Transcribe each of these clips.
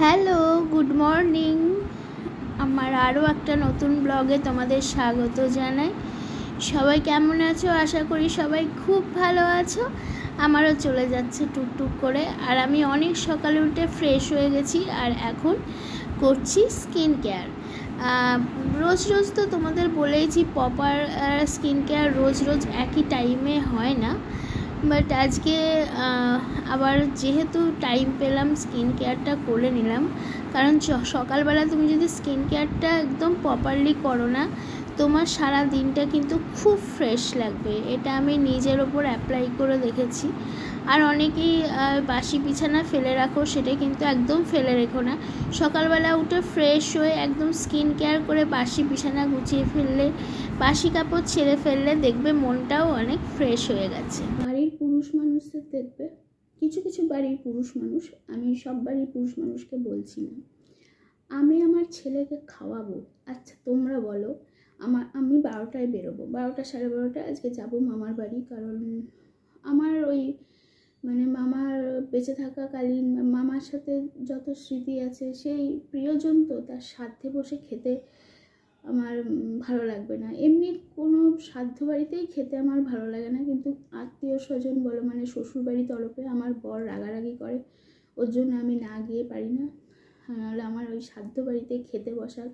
Hello, good morning. আমার আরও একটা নতুন ব্লগে তোমাদের স্বাগত জানাই। সবাই কেমন আছো? আশা করি সবাই খুব ভালো আছো। আমারও চলে যাচ্ছে টুকটুক করে। আর আমি অনেক সকালে উঠে ফ্রেশ হয়ে গেছি আর এখন করছি স্কিন কেয়ার। রোজ রোজ তো তোমাদের বলেইছি প্রপার স্কিন কেয়ার রোজ রোজ একই টাইমে হয় না, বাট আজকে আবার যেহেতু টাইম পেলাম স্কিন কেয়ারটা করে নিলাম। কারণ সকালবেলা তুমি যদি স্কিন কেয়ারটা একদম প্রপারলি করো না, তোমার সারা দিনটা কিন্তু খুব ফ্রেশ লাগবে। এটা আমি নিজের ওপর অ্যাপ্লাই করে দেখেছি। আর অনেকেই বাসি বিছানা ফেলে রাখো, সেটা কিন্তু একদম ফেলে রেখো না। সকালবেলা উঠে ফ্রেশ হয়ে একদম স্কিন কেয়ার করে বাসি বিছানা গুছিয়ে ফেললে, বাসি কাপড় ছেড়ে ফেললে দেখবে মনটাও অনেক ফ্রেশ হয়ে গেছে। বাড়ির পুরুষ মানুষদের দেখবে, কিছু কিছু বাড়ির পুরুষ মানুষ, আমি সব বাড়ির পুরুষ মানুষকে বলছি না, আমি আমার ছেলেকে খাওয়াবো। আচ্ছা তোমরা বলো, আমি 12টায় বেরোবো, 12টা 12:30টায় আজকে যাবো মামার বাড়ি। কারণ আমার ওই মামার বেঁচে থাকাকালীন মামার সাথে যত স্মৃতি আছে, সেই প্রিয়জন তো, তার সাধ্যে বসে খেতে আমার ভালো লাগবে না। এমনি কোনো সাধ্য বাড়িতেই খেতে আমার ভালো লাগে না, কিন্তু আত্মীয় স্বজন বলো, শ্বশুরবাড়ি তরফে আমার বর রাগারাগি করে, ওর জন্য আমি না গিয়ে পারি না। নাহলে আমার ওই সাধ্য বাড়িতে খেতে বসার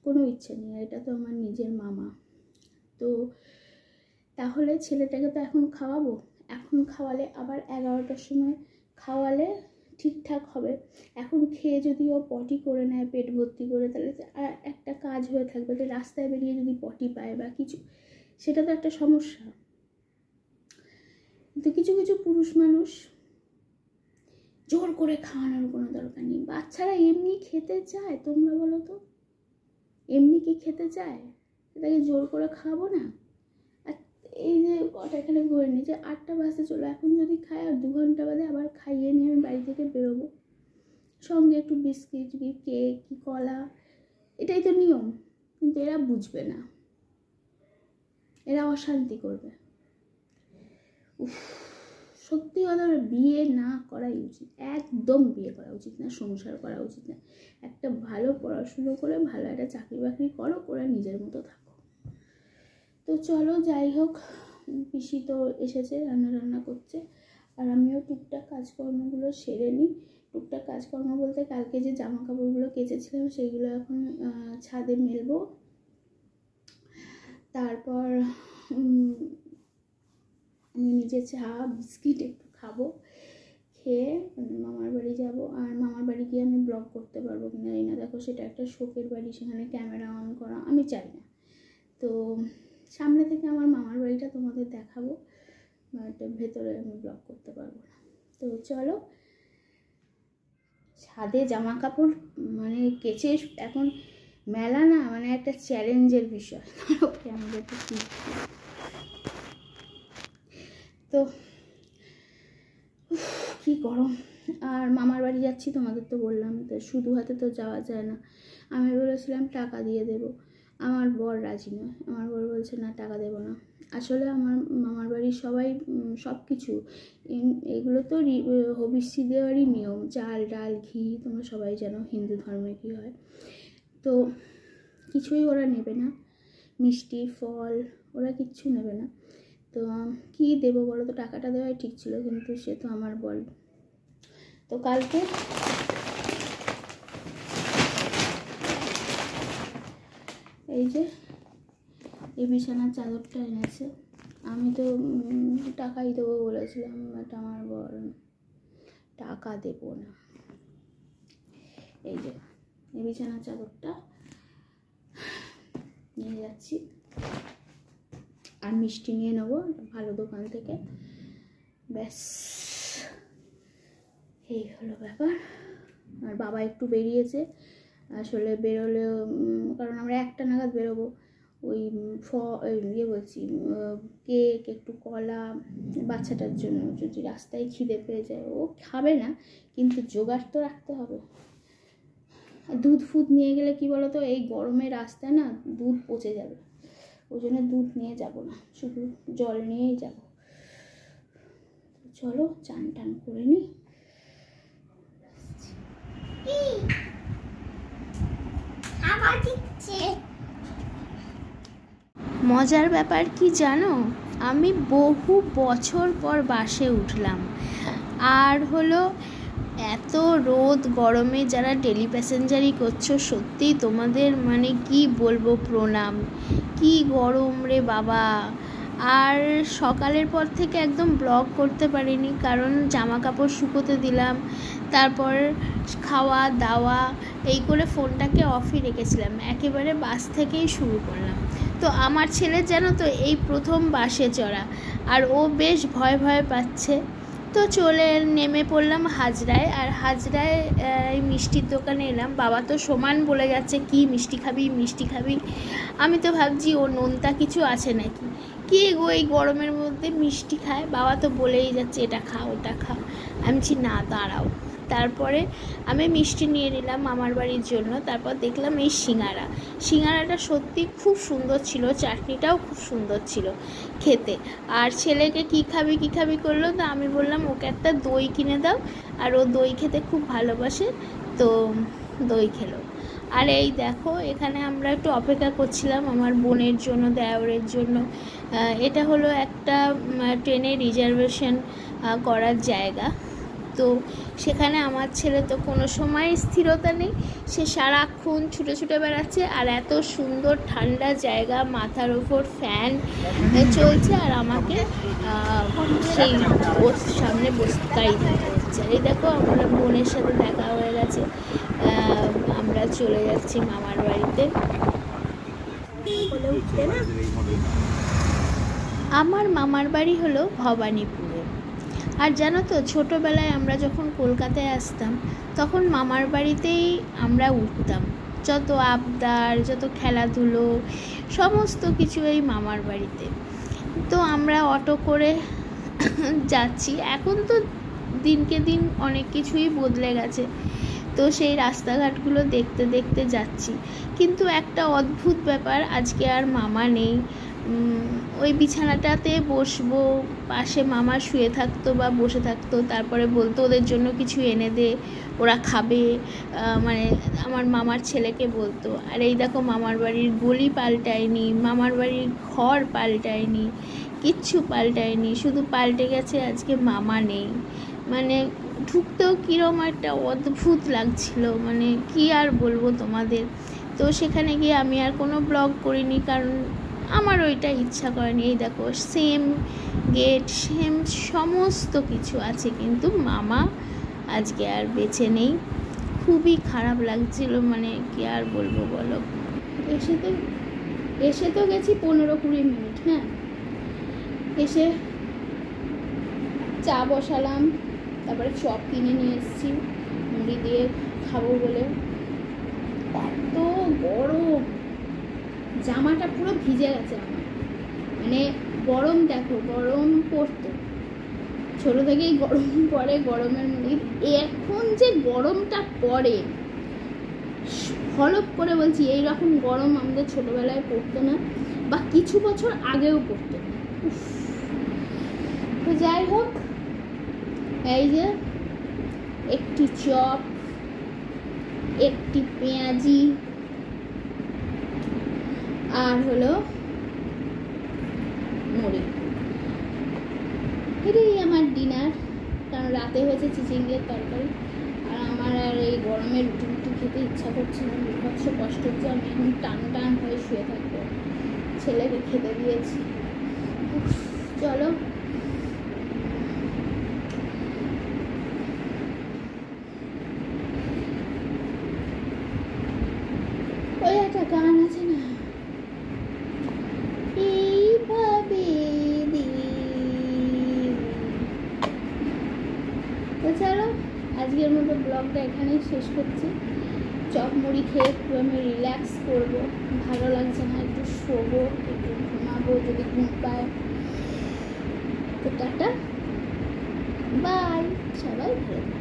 কোনো ইচ্ছে নেই। এটা তো আমার নিজের মামা। তো তাহলে ছেলেটাকে তো এখন খাওয়াবো, এখন খাওয়ালে আবার 11টার সময় খাওয়ালে ঠিকঠাক হবে। এখন খেয়ে যদি ও পটি করে নেয় পেট ভর্তি করে, তাহলে একটা কাজ হয়ে থাকবে, যে রাস্তায় বেরিয়ে যদি পটি পায় বা কিছু, সেটা তো একটা সমস্যা। কিন্তু কিছু কিছু পুরুষ মানুষ জোর করে খাওয়ানোর কোনো দরকার নেই। বাচ্চারা এমনি খেতে চায়, তোমরা বলো তো, এমনি কি খেতে চায়? তাকে জোর করে খাওয়াবো না? আর এই যে কটা এখানে ঘরে নিয়ে যে 8টা বাজতে চলো, এখন যদি খায় আর 2 ঘন্টা বাদে আবার খাইয়ে নিয়ে আমি বাড়ি থেকে বেরোবো, সঙ্গে একটু বিস্কিট কি কেক কি কলা, এটাই তো নিয়ম। কিন্তু এরা বুঝবে না, এরা অশান্তি করবে। সত্যি কথা, বিয়ে না করাই উচিত, একদম বিয়ে করা উচিত না, সংসার করা উচিত না। একটা ভালো পড়াশুনো করে ভালো একটা চাকরি বাকরি করো, করে নিজের মতো থাকো। তো চলো, যাই হোক, পিসি তো এসেছে, রান্না করছে, আর আমিও টুকটাক কাজকর্মগুলো সেরে নিই। টুকটাক কাজকর্ম বলতে, কালকে যে জামা কাপড়গুলো কেচেছিলাম সেইগুলো এখন ছাদে মেলবো। তারপর আমি নিজে চা বিস্কিট একটু খাবো, খেয়ে মামার বাড়ি যাব। আর মামার বাড়ি গিয়ে আমি ব্লগ করতে পারবো কিনা জানি না। দেখো, সেটা একটা শোকের বাড়ি, সেখানে ক্যামেরা অন করা আমি চাই না। তো সামনে থেকে আমার মামার বাড়িটা তোমাদের দেখাবো, বাট ভেতরে আমি ব্লগ করতে পারবো না। তো চলো, ছাদে জামা কাপড় কেচে এখন মেলা না একটা চ্যালেঞ্জের বিষয়। তো কি গরম। আর মামার বাড়ি যাচ্ছি, তোমাদের তো বললাম, তো শুধু হাতে তো যাওয়া যায় না। আমি বলেছিলাম টাকা দিয়ে দেব, আমার বর রাজি নয়। আমার বর বলছে না, টাকা দেব না। আসলে আমার মামার বাড়ির সবাই সব কিছু, এগুলো তো হবিষ্যি দেওয়ারই নিয়ম, চাল ডাল ঘি, তোমরা সবাই জানো হিন্দু ধর্মে কী হয়। তো কিছুই ওরা নেবে না, মিষ্টি ফল ওরা কিচ্ছু নেবে না। তো কী দেবো বলো তো, টাকাটা দেওয়াই ঠিক ছিল, কিন্তু সে তো আমার বল। তো কালকে এই যে এই বিছানার চাদরটা এনেছে, আমি তো টাকাই দেবো বলেছিলাম, বাট আমার বল টাকা দেব না। এই যে এই বিছানার চাদরটা নিয়ে যাচ্ছি, আর মিষ্টি নিয়ে নেবো ভালো দোকান থেকে, ব্যাস এই হলো ব্যাপার। আর বাবা একটু বেরিয়েছে, আসলে বেরোলেও, কারণ আমরা 1টা নাগাদ বেরোবো, ওই বলছি কেক একটু কলা বাচ্চাটার জন্য, যদি রাস্তায় খিদে পেয়ে যায়, ও খাবে না কিন্তু জোগাড় তো রাখতে হবে। দুধ ফুদ নিয়ে গেলে কি বলো তো, এই গরমে রাস্তায় না দুধ পচে যাবে, ওই জন্য দুধ নিয়ে যাব না, শুধু জল নিয়েই যাব। চলো চান টান করে নিই। মজার ব্যাপার কি জানো, আমি বহু বছর পর বাসে উঠলাম। আর হলো এত রোদ গরমে যারা ডেলি প্যাসেঞ্জারি করছো, সত্যিই তোমাদের মানে কি বলবো প্রণাম। কি গরম রে বাবা। আর সকালের পর থেকে একদম ব্লগ করতে পারিনি, কারণ জামা কাপড় শুকোতে দিলাম, তারপর খাওয়া দাওয়া এই করে ফোনটাকে অফই রেখেছিলাম, একেবারে বাস থেকেই শুরু করলাম। তো আমার ছেলে জানো তো এই প্রথম বাসে চড়া, আর ও বেশ ভয় ভয় পাচ্ছে। তো নেমে পড়লাম হাজরায়। আর হাজরায় এই মিষ্টির দোকানে এলাম। বাবা তো সমান বলে যাচ্ছে কি মিষ্টি খাবি মিষ্টি খাবি। আমি তো ভাবছি ও নোনতা কিছু আছে নাকি, কি গো এই গরমের মধ্যে মিষ্টি খায়। বাবা তো বলেই যাচ্ছে এটা খা ওটা খা। আমি বলছি না দাঁড়াও। তারপরে আমি মিষ্টি নিয়ে নিলাম মামার বাড়ির জন্য। তারপর দেখলাম এই সিঙ্গারাটা সত্যি খুব সুন্দর ছিল, চাটনিটাও খুব সুন্দর ছিল খেতে। আর ছেলেকে কী খাবি করলো, তো আমি বললাম ওকে একটা দই কিনে দাও, আর ও দই খেতে খুব ভালোবাসে, তো দই খেলো। আর এই দেখো এখানে আমরা একটু অপেক্ষা করছিলাম আমার বোনের জন্য, দেওরের জন্য। এটা হলো একটা ট্রেনের রিজার্ভেশন করার জায়গা। তো সেখানে আমার ছেলে তো কোনো সময় স্থিরতা নেই, সে সারাক্ষণ ছুটে ছুটে বেড়াচ্ছে। আর এত সুন্দর ঠান্ডা জায়গা, মাথার ওপর ফ্যান চলছে, আর আমাকে সেই সামনে বসতেই হচ্ছে। এই দেখো আমার বোনের সাথে দেখা হয়ে গেছে, আমরা চলে যাচ্ছি মামার বাড়িতে। আমার মামার বাড়ি হলো ভবানীপুরে। আর জানো তো ছোটোবেলায় আমরা যখন কলকাতায় আসতাম, তখন মামার বাড়িতেই আমরা উঠতাম। যত আবদার, যত খেলাধুলো, সমস্ত কিছু এই মামার বাড়িতে। তো আমরা অটো করে যাচ্ছি। এখন তো দিনকে দিন অনেক কিছুই বদলে গেছে, তো সেই রাস্তাঘাটগুলো দেখতে দেখতে যাচ্ছি। কিন্তু একটা অদ্ভুত ব্যাপার, আজকে আর মামা নেই। ওই বিছানাটাতে বসবো, পাশে মামা শুয়ে থাকতো বা বসে থাকতো, তারপরে বলতো ওদের জন্য কিছু এনে দে, ওরা খাবে, মানে আমার মামার ছেলেকে বলতো। আর এই দেখো মামার বাড়ির গলি পাল্টায়নি, মামার বাড়ির ঘর পাল্টায়নি, কিচ্ছু পাল্টায়নি, শুধু পাল্টে গেছে আজকে মামা নেই। মানে ঢুকতেও কীরকম একটা অদ্ভুত লাগছিল, মানে কি আর বলবো তোমাদের। তো সেখানে গিয়ে আমি আর কোনো ব্লগ করিনি, কারণ আমার ওইটা ইচ্ছা করেনি। এই দেখো সেম গেট, সেম সমস্ত কিছু আছে, কিন্তু মামা আজকে আর বেঁচে নেই। খুবই খারাপ লাগছিল, মানে কি আর বলবো বলো। এসে তো গেছি 15-20 মিনিট। হ্যাঁ, এসে চা বসালাম, তারপরে চপ কিনে নিয়ে এসেছি মুড়ি দিয়ে খাবো বলে। এত গরম, জামাটা পুরো ভিজে গেছে আমার। মানে গরম, দেখো গরম পড়তো, ছোটো থেকেই গরম পড়ে, গরমের মধ্যে এখন যে গরমটা পড়ে, হলপ করে বলছি, এইরকম গরম আমাদের ছোটোবেলায় পড়তো না, বা কিছু বছর আগেও পড়তো না। তো যাই হোক, এই যে একটি চপ, একটি পেঁয়াজি, আর হলো মুড়ি, এটাই আমার ডিনার। কারণ রাতে হয়েছে চিচিঙ্গের তরকারি, আর আমার আর এই গরমে রুটি রুটি খেতে ইচ্ছা করছে না, বিভৎস কষ্ট হচ্ছে। আমি এখন টান হয়ে শুয়ে থাকবো, ছেলেকে খেতে দিয়েছি। চলো ওই একটা গান আছে না, এইভাবে তো চলো আজকের মতো ব্লগটা এখানেই শেষ করছি। চপ মুড়ি খেয়ে একটু আমি রিল্যাক্স করবো, ভালো লাগছে না, একটু শোবো, একটু ঘুমাবো যদি ঘুম পায়। তো টাটা, বাই, সবাই ভালো।